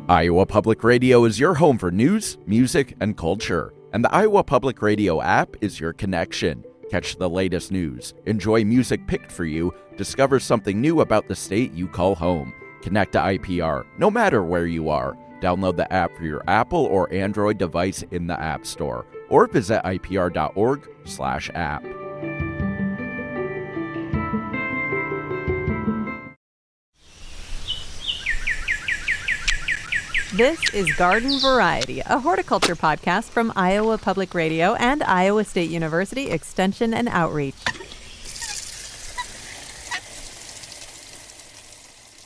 Iowa Public Radio is your home for news, music, and culture. And the Iowa Public Radio app is your connection. Catch the latest news, enjoy music picked for you, discover something new about the state you call home. Connect to IPR, no matter where you are. Download the app for your Apple or Android device in the App Store, or visit ipr.org/app. This is Garden Variety, a horticulture podcast from Iowa Public Radio and Iowa State University Extension and Outreach.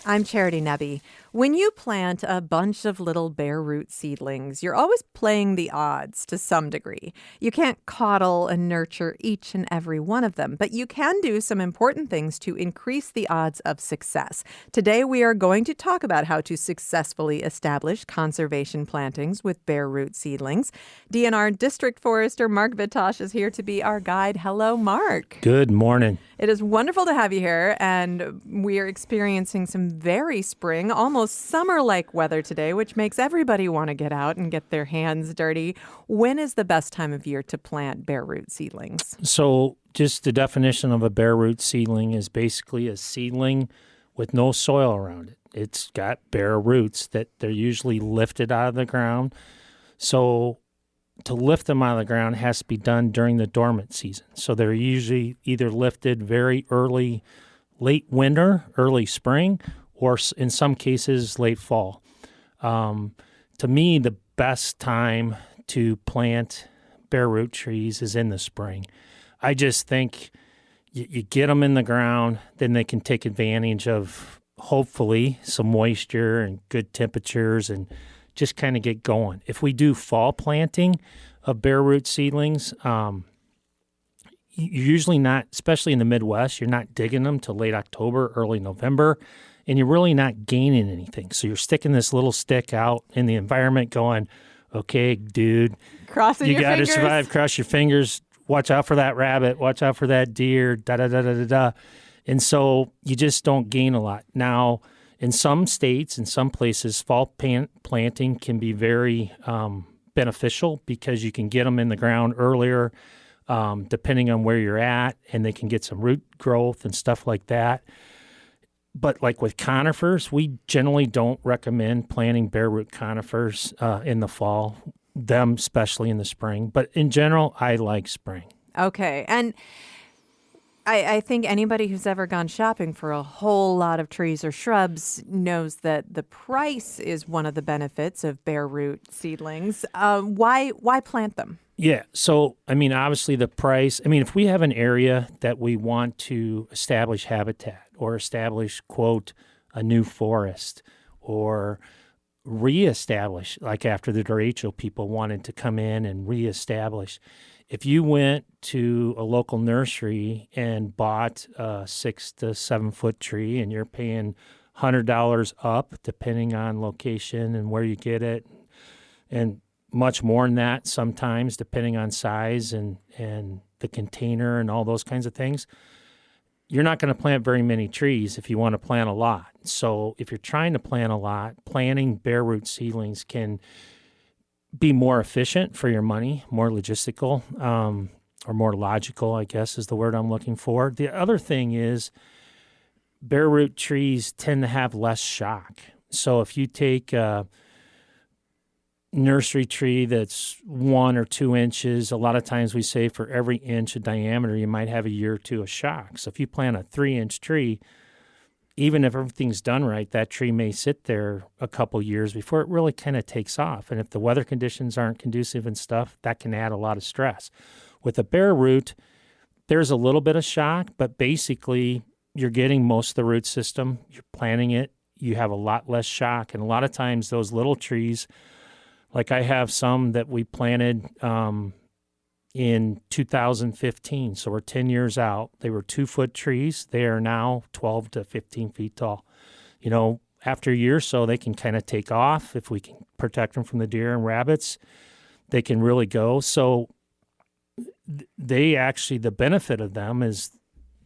I'm Charity Nebby. When you plant a bunch of little bare root seedlings, you're always playing the odds to some degree. You can't coddle and nurture each and every one of them, but you can do some important things to increase the odds of success. Today, we are going to talk about how to successfully establish conservation plantings with bare root seedlings. DNR District Forester Mark Vitosh is here to be our guide. Hello, Mark. Good morning. It is wonderful to have you here, and we are experiencing some very spring, almost summer-like weather today, which makes everybody want to get out and get their hands dirty. When is the best time of year to plant bare root seedlings? So just the definition of a bare root seedling is basically a seedling with no soil around it. It's got bare roots that they're usually lifted out of the ground. So to lift them out of the ground has to be done during the dormant season. So they're usually either lifted very early, late winter, early spring, or in some cases, late fall. To me, the best time to plant bare root trees is in the spring. I just think you get them in the ground, then they can take advantage of, hopefully, some moisture and good temperatures and just kind of get going. If we do fall planting of bare root seedlings, you're usually not, especially in the Midwest, you're not digging them till late October, early November, and you're really not gaining anything. So you're sticking this little stick out in the environment going, okay, dude, you got to survive, cross your fingers, watch out for that rabbit, watch out for that deer, da-da-da-da-da-da. And so you just don't gain a lot. Now, in some states, in some places, fall planting can be very beneficial because you can get them in the ground earlier, depending on where you're at, and they can get some root growth and stuff like that. But like with conifers, we generally don't recommend planting bare root conifers in the fall, them especially in the spring. But in general, I like spring. Okay. And I think anybody who's ever gone shopping for a whole lot of trees or shrubs knows that the price is one of the benefits of bare root seedlings. Why plant them? Yeah. So, I mean, obviously the price, I mean, if we have an area that we want to establish habitat or establish, quote, a new forest or reestablish, like after the derecho, people wanted to come in and reestablish. If you went to a local nursery and bought a 6 to 7 foot tree and you're paying $100 up, depending on location and where you get it, and much more than that sometimes, depending on size and the container and all those kinds of things, you're not going to plant very many trees if you want to plant a lot. So if you're trying to plant a lot, planting bare root seedlings can be more efficient for your money, more logistical, or more logical, I guess is the word I'm looking for. The other thing is bare root trees tend to have less shock. So if you take a nursery tree that's 1 or 2 inches, a lot of times we say for every inch of diameter, you might have a year or two of shock. So if you plant a 3-inch tree, even if everything's done right, that tree may sit there a couple years before it really kind of takes off. And if the weather conditions aren't conducive and stuff, that can add a lot of stress. With a bare root, there's a little bit of shock, but basically you're getting most of the root system. You're planting it. You have a lot less shock. And a lot of times those little trees, like I have some that we planted in 2015, so we're 10 years out. They were 2-foot trees. They are now 12 to 15 feet tall. You know, after a year or so, they can kind of take off. If we can protect them from the deer and rabbits, they can really go. So they actually, the benefit of them is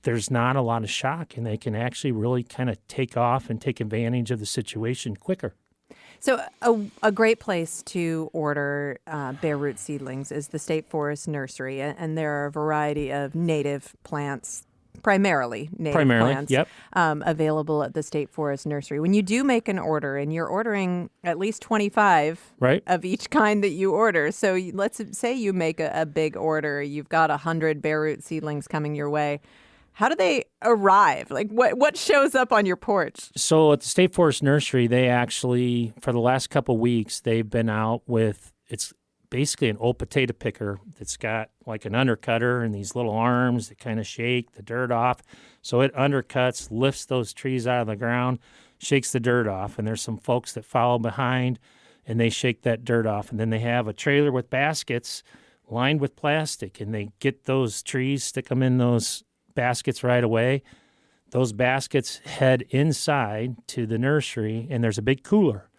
there's not a lot of shock, and they can actually really kind of take off and take advantage of the situation quicker. So a great place to order bare root seedlings is the State Forest Nursery, and there are a variety of native plants, primarily native plants, yep. Available at the State Forest Nursery. When you do make an order, and you're ordering at least 25 Right. of each kind that you order, so let's say you make a big order, you've got 100 bare root seedlings coming your way. How do they arrive? Like, what shows up on your porch? So at the State Forest Nursery, they actually, for the last couple of weeks, they've been out with, it's basically an old potato picker that's got like an undercutter and these little arms that kind of shake the dirt off. So it undercuts, lifts those trees out of the ground, shakes the dirt off. And there's some folks that follow behind and they shake that dirt off. And then they have a trailer with baskets lined with plastic, and they get those trees, stick them in those baskets right away. Those baskets head inside to the nursery, and there's a big cooler.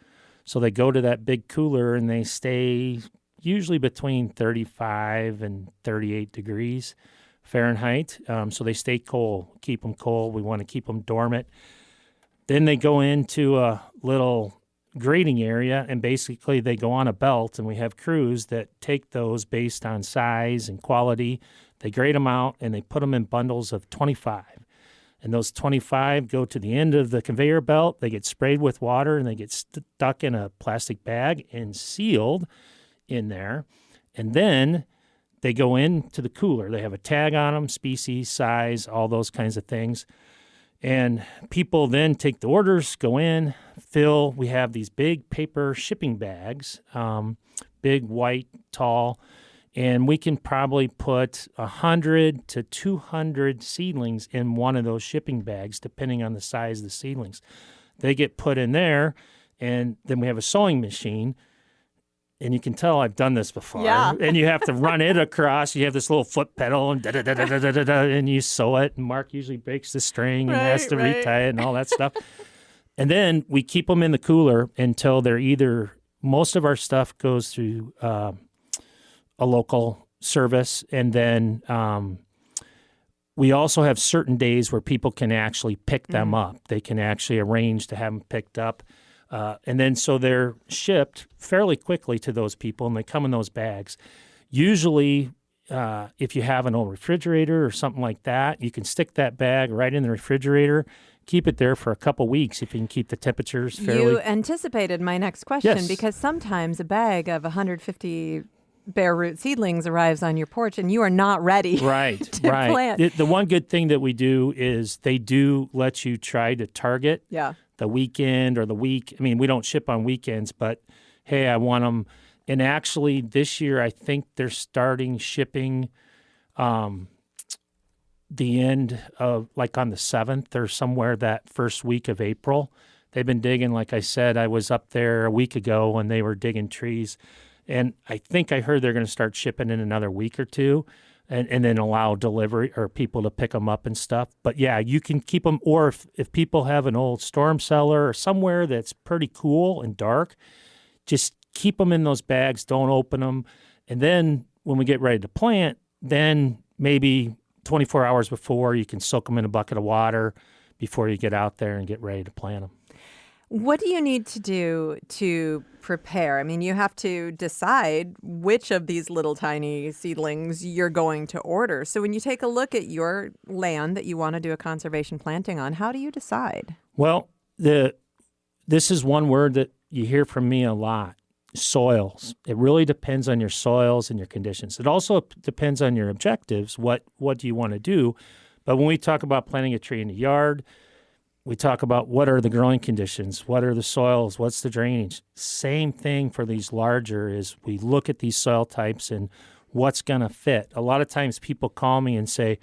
So they go to that big cooler, and they stay usually between 35 and 38 degrees Fahrenheit. So they stay cold, keep them cold. We want to keep them dormant. Then they go into a little grading area, and basically they go on a belt, and we have crews that take those based on size and quality. They grade them out, and they put them in bundles of 25. And those 25 go to the end of the conveyor belt. They get sprayed with water, and they get stuck in a plastic bag and sealed in there. And then they go into the cooler. They have a tag on them, species, size, all those kinds of things. And people then take the orders, go in, fill. We have these big paper shipping bags, big, white, tall, and we can probably put 100 to 200 seedlings in one of those shipping bags, depending on the size of the seedlings. They get put in there, and then we have a sewing machine. And you can tell I've done this before. Yeah. And you have to run it across. You have this little foot pedal, and da-da-da-da-da-da-da, and you sew it. And Mark usually breaks the string and has to retie it and all that stuff. And then we keep them in the cooler until they're either, most of our stuff goes through a local service. And then we also have certain days where people can actually pick them up. They can actually arrange to have them picked up. And then so they're shipped fairly quickly to those people, and they come in those bags. Usually, if you have an old refrigerator or something like that, you can stick that bag right in the refrigerator, keep it there for a couple weeks if you can keep the temperatures fairly. You anticipated my next question, Yes. because sometimes a bag of 150 bare root seedlings arrives on your porch, and you are not ready Right, to right. plant. The one good thing that we do is they do let you try to target the weekend or the week. I mean, we don't ship on weekends, but hey, I want them. And actually, this year, I think they're starting shipping the end of, like on the 7th or somewhere that first week of April. They've been digging, like I said, I was up there a week ago when they were digging trees. And I think I heard they're going to start shipping in another week or two, and then allow delivery or people to pick them up and stuff. But yeah, you can keep them. Or if people have an old storm cellar or somewhere that's pretty cool and dark, just keep them in those bags. Don't open them. And then when we get ready to plant, then maybe 24 hours before, you can soak them in a bucket of water before you get out there and get ready to plant them. What do you need to do to prepare? I mean, you have to decide which of these little tiny seedlings you're going to order. So when you take a look at your land that you want to do a conservation planting on, how do you decide? Well, this is one word that you hear from me a lot, soils. It really depends on your soils and your conditions. It also depends on your objectives. What do you want to do? But when we talk about planting a tree in the yard, we talk about what are the growing conditions, what are the soils, what's the drainage. Same thing for these larger is we look at these soil types and what's going to fit. A lot of times people call me and say,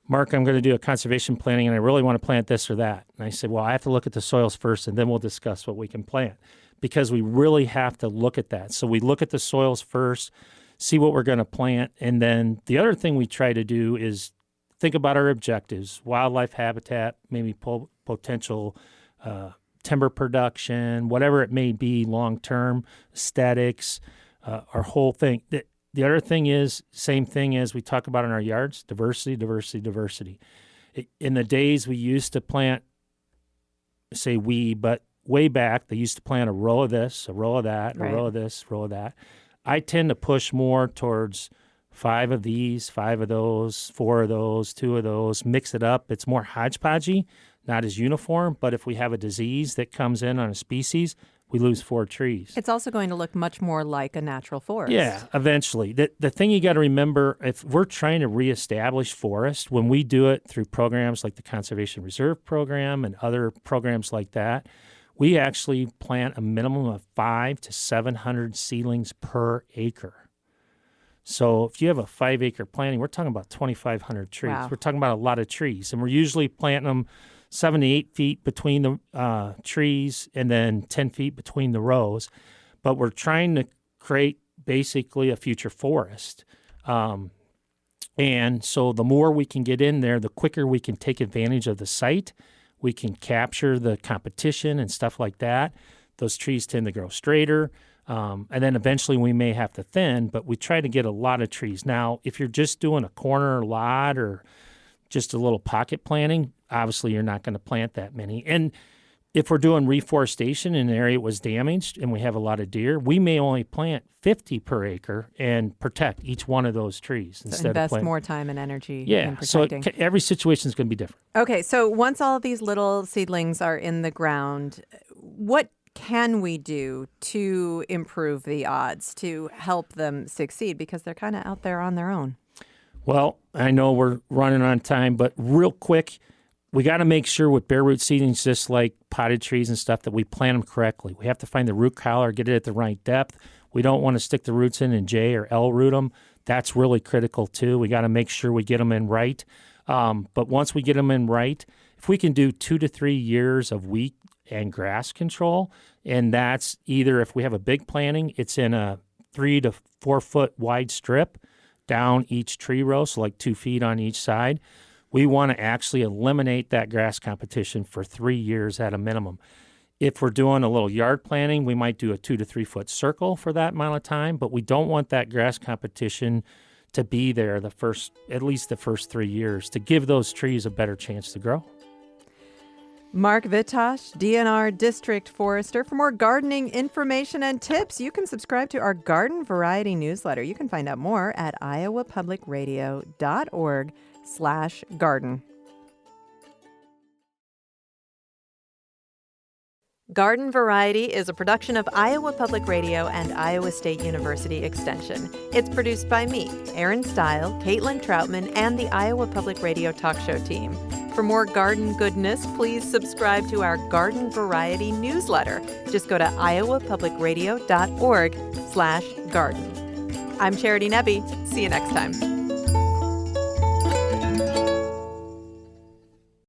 Mark, I'm going to do a conservation planting and I really want to plant this or that. And I say, well, I have to look at the soils first and then we'll discuss what we can plant, because we really have to look at that. So we look at the soils first, see what we're going to plant. And then the other thing we try to do is think about our objectives, wildlife habitat, maybe potential timber production, whatever it may be long-term, aesthetics, our whole thing. The other thing is, same thing as we talk about in our yards, diversity, diversity, diversity. In the days we used to plant, say we, but way back, they used to plant a row of this, a row of that, Right. a row of this, a row of that. I tend to push more towards 5 of these, 5 of those, 4 of those, 2 of those, mix it up. It's more hodgepodgey, not as uniform. But if we have a disease that comes in on a species, we lose 4 trees. It's also going to look much more like a natural forest. Yeah, eventually. The thing you got to remember, if we're trying to reestablish forest, when we do it through programs like the Conservation Reserve Program and other programs like that, we actually plant a minimum of 500 to 700 seedlings per acre. So if you have a 5-acre planting, we're talking about 2,500 trees. Wow. We're talking about a lot of trees, and we're usually planting them 7 to 8 feet between the trees and then 10 feet between the rows. But we're trying to create basically a future forest. And so the more we can get in there, the quicker we can take advantage of the site. We can capture the competition and stuff like that. Those trees tend to grow straighter. And then eventually we may have to thin, but we try to get a lot of trees. Now, if you're just doing a corner lot or just a little pocket planting, obviously you're not going to plant that many. And if we're doing reforestation in an area that was damaged and we have a lot of deer, we may only plant 50 per acre and protect each one of those trees So instead of invest planting. more time and energy in Yeah, so protecting. every situation is going to be different. Okay, so once all of these little seedlings are in the ground, what can we do to improve the odds, to help them succeed? Because they're kind of out there on their own. Well, I know we're running on time, but real quick, we got to make sure with bare root seedlings, just like potted trees and stuff, that we plant them correctly. We have to find the root collar, get it at the right depth. We don't want to stick the roots in and J or L root them. That's really critical too. We got to make sure we get them in right. But once we get them in right, if we can do 2 to 3 years of wheat and grass control, and that's either if we have a big planting, it's in a 3 to 4 foot wide strip down each tree row, so like 2 feet on each side. We want to actually eliminate that grass competition for 3 years at a minimum. If we're doing a little yard planting, we might do a 2 to 3 foot circle for that amount of time, but we don't want that grass competition to be there at least the first 3 years to give those trees a better chance to grow. Mark Vitosh, DNR District Forester. For more gardening information and tips, you can subscribe to our Garden Variety newsletter. You can find out more at iowapublicradio.org/garden. Garden Variety is a production of Iowa Public Radio and Iowa State University Extension. It's produced by me, Erin Stile, Caitlin Troutman, and the Iowa Public Radio talk show team. For more garden goodness, please subscribe to our Garden Variety newsletter. Just go to iowapublicradio.org/garden. I'm Charity Nebbe. See you next time.